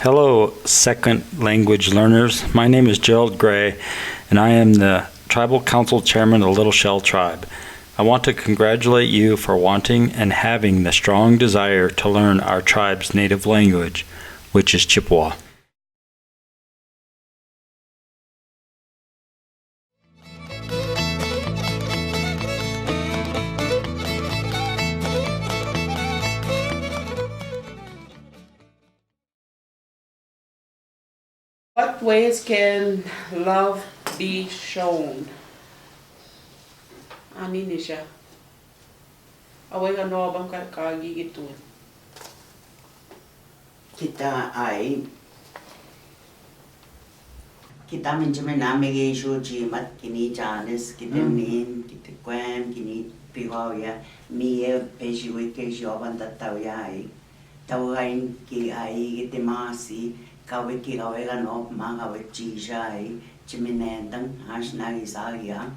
Hello, second language learners. My name is Gerald Gray, and I am the Tribal Council Chairman of the Little Shell Tribe. I want to congratulate you for wanting and having the strong desire to learn our tribe's native language, which is Chippewa. What ways can love be shown? Ani ni siya. Away ka no bang kagigitun? Kita minjem namige shoji mat kini janes kitenin kitekwem kini piwaya mie pejiwe ke joban tatawya ai tawain ki ai kitemasi kawe ki kawe no ma kawe jijai chiminendang hasnagi sagia.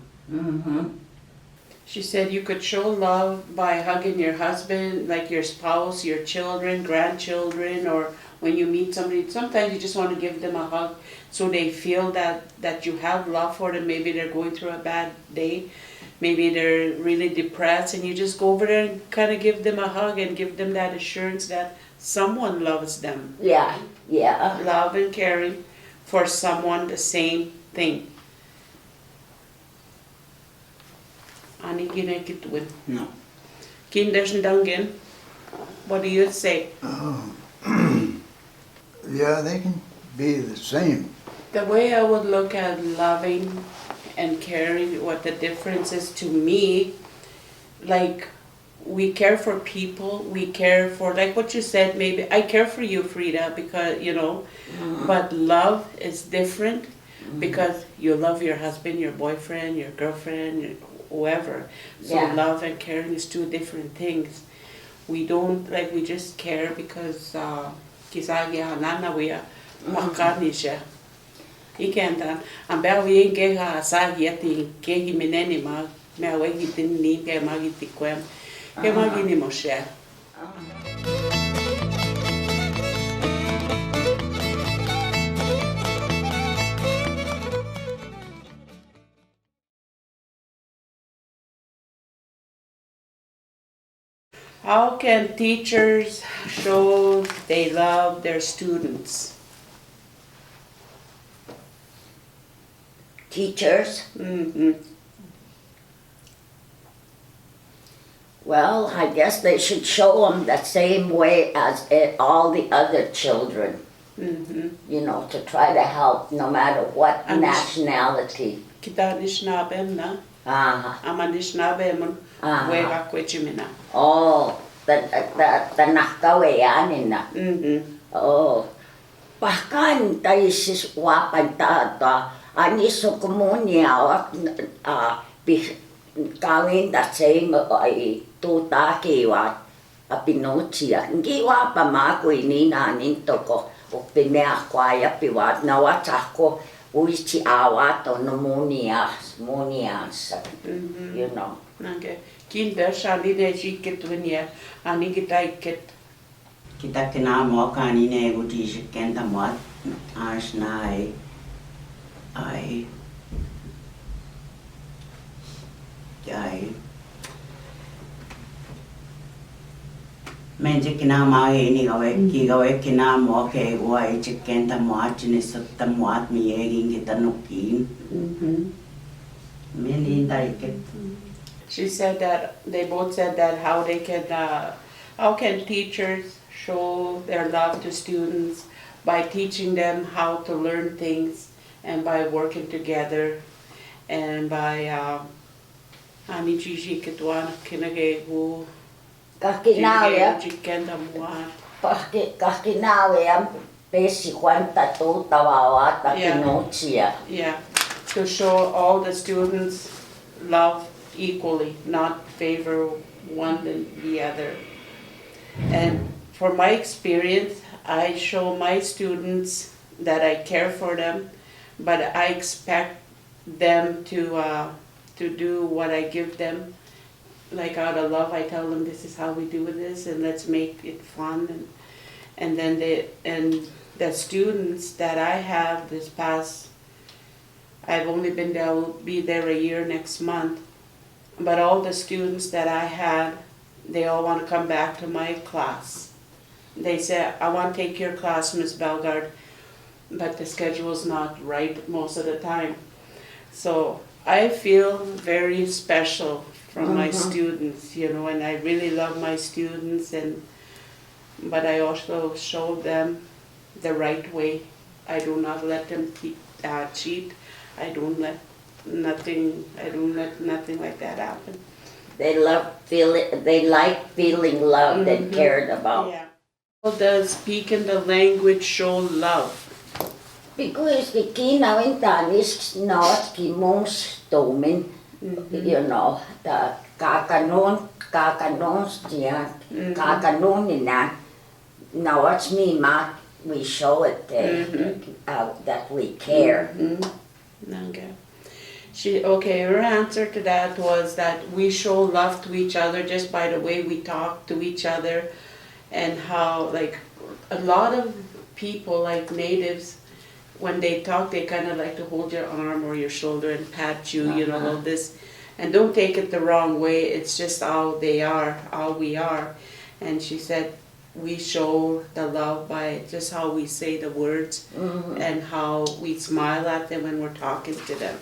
She said you could show love by hugging your husband, like your spouse, your children, grandchildren, or when you meet somebody, sometimes you just want to give them a hug so they feel that you have love for them. Maybe they're going through a bad day. Maybe they're really depressed, and you just go over there and kind of give them a hug and give them that assurance that someone loves them. Yeah. Love and caring for someone, the same thing. Ani ginekitwin. No. Kindersndangen. What do you say? Yeah, they can be the same. The way I would look at loving and caring, what the difference is to me, like we care for people, we care for, like what you said, maybe I care for you, Frida, because, you know, but love is different because you love your husband, your boyfriend, your girlfriend, whoever. So Yeah. love and caring is two different things. We don't, like, we just care because kisagi hanana we are makani siya. Ikendan ang bawi ke ha sagi ati ke himeneni ma me awe gitin ni ke magiti kwem ke magini mo siya. How can teachers show they love their students? Teachers? Mm-hmm. Well, I guess they should show them the same way as all the other children. Mm-hmm. You know, to try to help no matter what And nationality. Kita nishnabem na, ama nishnabem we hakwechimina. Oh, the nakawayanin na. Mm-hmm. Oh, bahkan tayo wapan tata, ani so komunya kawin the same ay tutaki wa apinochia. Ngiwa pa makoy ni nanin to ko upinea kwaya piwat na watako uichi awato no munias, you know. Okay. Kinder shali de jiketwinia ani gitaiket. Kita kena mo kanine gudi kenta mo asnai ai menje kena mai ni gawe kena mo ke wai kenta mo achine sutta mo mi egin kita nukin melinda iket. She said that they both said that how can teachers show their love to students by teaching them how to learn things and by working together and by ani jiji ketwana kinage hu Kakinawe, jikenda muat. kakinawe ang besi kwanta to tawawa ta Yeah. kinochia. Yeah, to show all the students love equally, not favor one than the other. And for my experience, I show my students that I care for them, but I expect them to do what I give them. Like out of love, I tell them this is how we do this, and let's make it fun. And then the students that I have this past, I've only been there, will be there a year next month. But all the students that I had, they all want to come back to my class. They say, I want to take your class, Miss Belgard, but the schedule's not right most of the time. So I feel very special from my students, you know, and I really love my students, but I also show them the right way. I do not let them cheat. I don't let nothing like that happen. They like feeling loved and cared about. Yeah. How does speaking the language show love? Because the kina in Danish not ki mons domin, you know, the kakanon stian, kakanon ina. Now it's me, ma, we show it that we care. Okay. Her answer to that was that we show love to each other just by the way we talk to each other, and how, like, a lot of people, like natives, when they talk, they kind of like to hold your arm or your shoulder and pat you, you know, all this. And don't take it the wrong way, it's just how they are, how we are. And she said, we show the love by just how we say the words and how we smile at them when we're talking to them.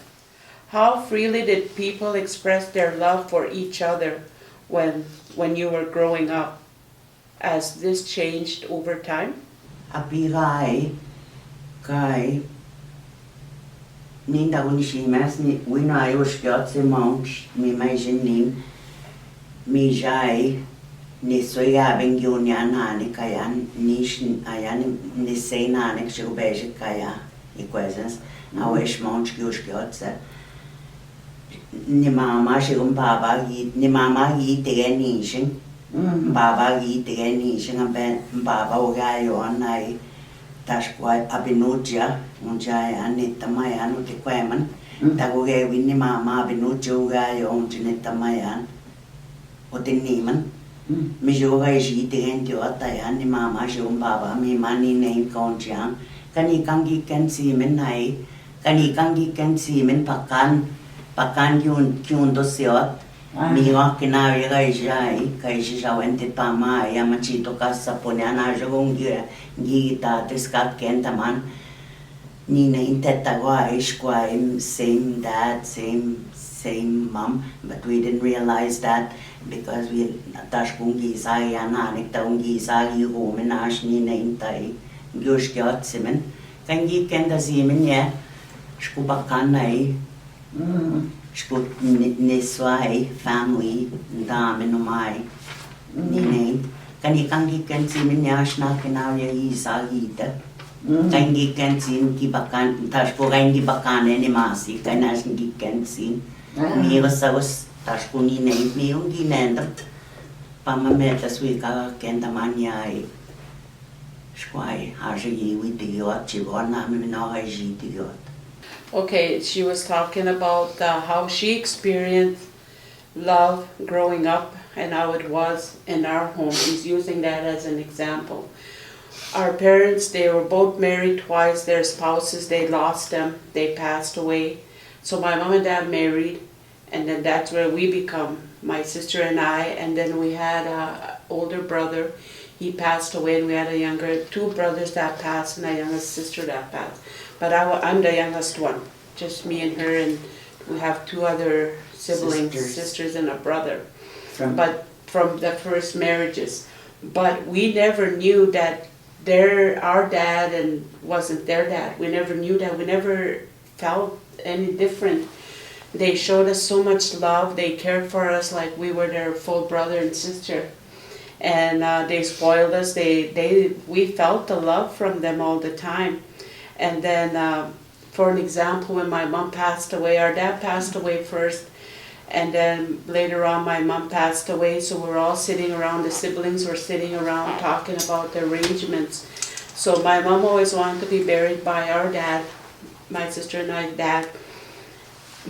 How freely did people express their love for each other when you were growing up? Has this changed over time? Apigai, kai, ninda unishimas ni wina yoshkiot se mount mi majinim mi jai ni soya bengyunya nani kayan nish ayan ni sei nani kshubeje kaya equations awesh mount yoshkiot se ni mama shigum baba ni mama yi teganishin baba yi teganishin aben baba ogayo anai tashkwai abinuja unjaya nitamayan utikweman taguge winni mama abinuja ugayo untinitamayan utiniman mi joga ji tegen atayan ni mama jom baba mi mani nei konjang kani kangi ken si men nai kani kangi ken si men pakan kyun do siot mi wa kinawi kai jai wente pama ya machito kasa ponyana jogong gita tiska kentaman ni nei tetagwa ishkwa same dad same mom, but we didn't realize that because we tashkungi sai ananik taungi sai hu menash ni nei tai gyoshkyot simen kangi kenda simen ya shkubakan nai Shkut niswai family daminumai nine kani kangi kansi minyashna kinawya isagita kangi kansi kibakan tashko kangi bakane ni masi kanas ngi kansi mi wasawus tashko ni nei mi ungi nenda pamameta swika kenda manyai shkwai haji wi diot chibona mi no haji diot. Okay, she was talking about how she experienced love growing up and how it was in our home. She's using that as an example. Our parents, they were both married twice. Their spouses, they lost them. They passed away. So my mom and dad married, and then that's where we become, my sister and I. And then we had an older brother. He passed away, and we had two brothers that passed and a younger sister that passed. But I'm the youngest one, just me and her, and we have two other siblings, sisters and a brother, but from the first marriages. But we never knew that our dad and wasn't their dad. We never knew that. We never felt any different. They showed us so much love. They cared for us like we were their full brother and sister. And they spoiled us. We felt the love from them all the time. And then, for an example, when my mom passed away, our dad passed away first, And then later on, my mom passed away, so we're all sitting around, the siblings were sitting around talking about the arrangements. So my mom always wanted to be buried by our dad, my sister and I's dad.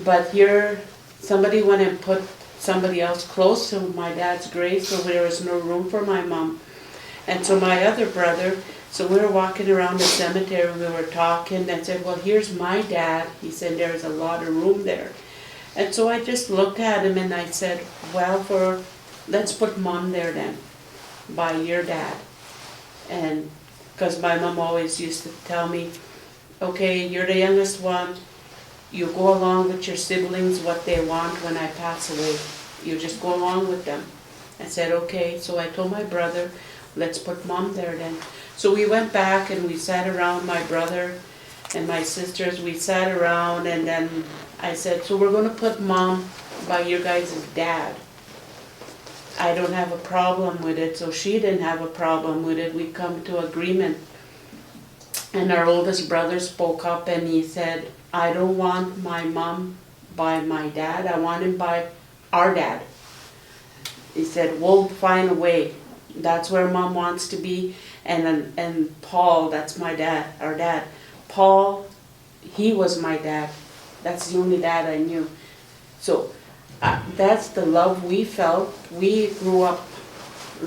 But here, somebody went and put somebody else close to my dad's grave, so there was no room for my mom. And so my other brother, so we were walking around the cemetery, we were talking, and said, well, here's my dad. He said, there's a lot of room there. And so I just looked at him and I said, well, let's put mom there then, by your dad. And, because my mom always used to tell me, okay, you're the youngest one, you go along with your siblings, what they want when I pass away. You just go along with them. I said, okay, so I told my brother, let's put mom there then. So we went back and we sat around, my brother and my sisters, we sat around, and then I said, so we're gonna put mom by your guys' dad. I don't have a problem with it, so she didn't have a problem with it. We come to agreement. And our oldest brother spoke up and he said, I don't want my mom by my dad, I want him by our dad. He said, we'll find a way. That's where mom wants to be. And Paul, that's my dad, our dad. Paul, he was my dad. That's the only dad I knew. So that's the love we felt. We grew up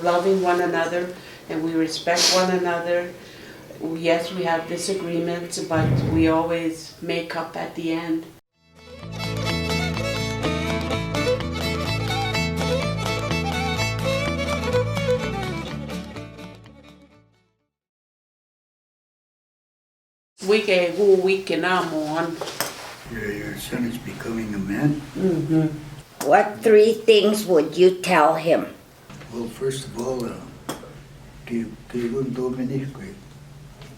loving one another and we respect one another. Yes, we have disagreements, but we always make up at the end. Wiki na mon. Your son is becoming a man. What 3 things would you tell him? Well, first of all, que un dominicue.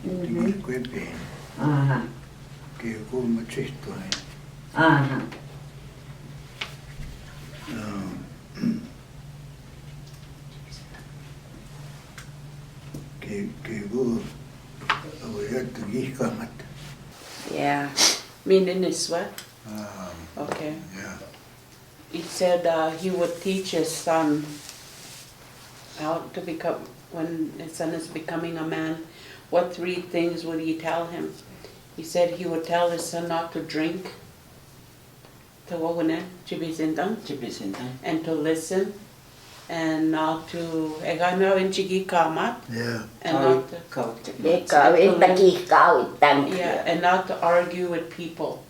Dominicue bem. Uh-huh. Que eu machisto aí. Uh-huh. Que eu apoiar tu gihkamat. Yeah. Meaning is what? Um, Okay. yeah. He said he would teach his son how to become, when his son is becoming a man, what 3 things would he tell him? He said he would tell his son not to drink, and to listen, and not to, Yeah. and not to, yeah, and not to argue with people.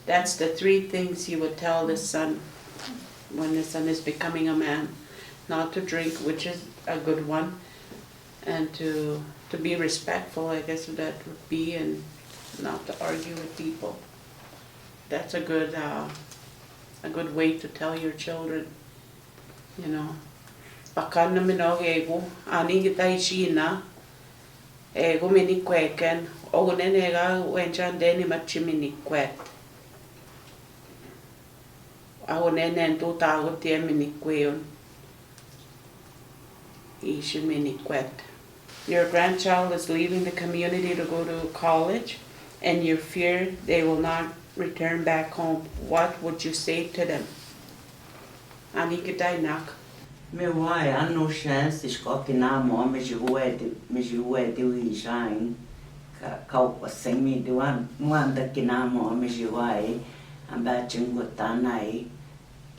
That's the 3 things he would tell the son when the son is becoming a man. Not to drink, which is a good one, and to be respectful, I guess that would be, and not to argue with people. That's a good way to tell your children, you know. Pakan namin o ego, ani kita isina, ego mini kweken, o nenega wenchan deni machimini kwet. Ako nenen tu tagot tie mini kweyon. Ishi mini kwet. Your grandchild is leaving the community to go to college, and you fear they will not return back home. What would you say to them? Ani kita nak. Me wai anu chance isko kina mo me jiwe de wi jain ka paseng mi duan da kina mo me jiwai amba chingo tanai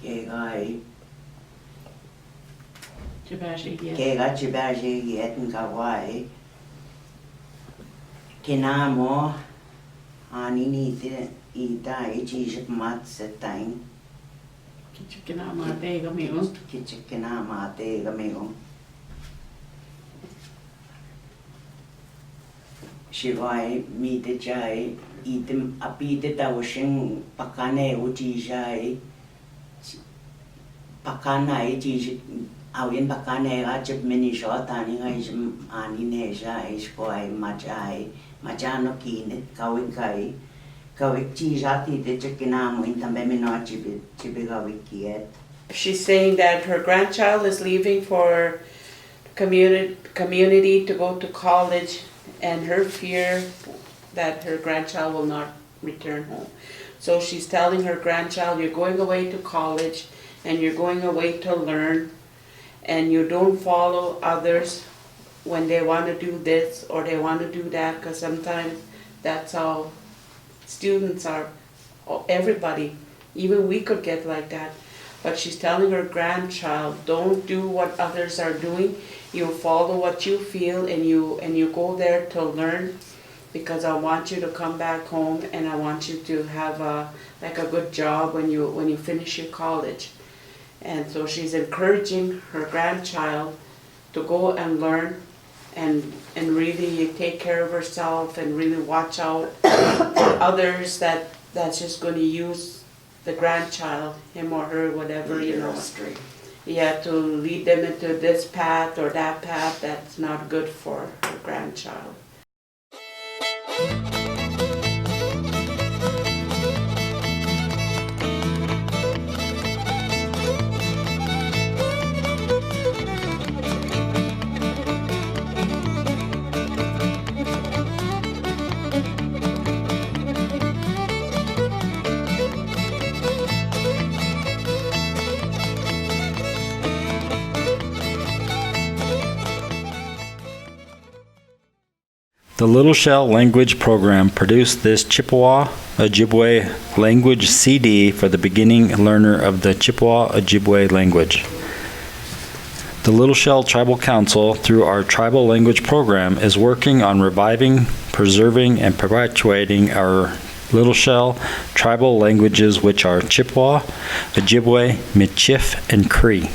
ke gai ke ga chibaje yet nga wai kina mo ani ni te I dai ji mat setain Kichikina mate gamiyon. kichikina mate gamiyon. Shivai mi de jai item api de tawashing pakane uji jai pakana iji awin pakane ga chip mini shota ni ga ani ne jai shkoi majai majano kine kawin kai She's saying that her grandchild is leaving for community to go to college, and her fear that her grandchild will not return home. So she's telling her grandchild, you're going away to college and you're going away to learn, and you don't follow others when they want to do this or they want to do that, because sometimes that's how students are, everybody, even we could get like that. But she's telling her grandchild, don't do what others are doing. You follow what you feel, and you go there to learn, because I want you to come back home and I want you to have a good job when you finish your college. And so she's encouraging her grandchild to go and learn and really take care of herself and really watch out for others that's just going to use the grandchild, him or her, whatever, you know. Straight. Yeah, to lead them into this path or that path that's not good for her grandchild. The Little Shell Language Program produced this Chippewa Ojibwe language CD for the beginning learner of the Chippewa Ojibwe language. The Little Shell Tribal Council, through our tribal language program, is working on reviving, preserving, and perpetuating our Little Shell tribal languages, which are Chippewa, Ojibwe, Michif, and Cree.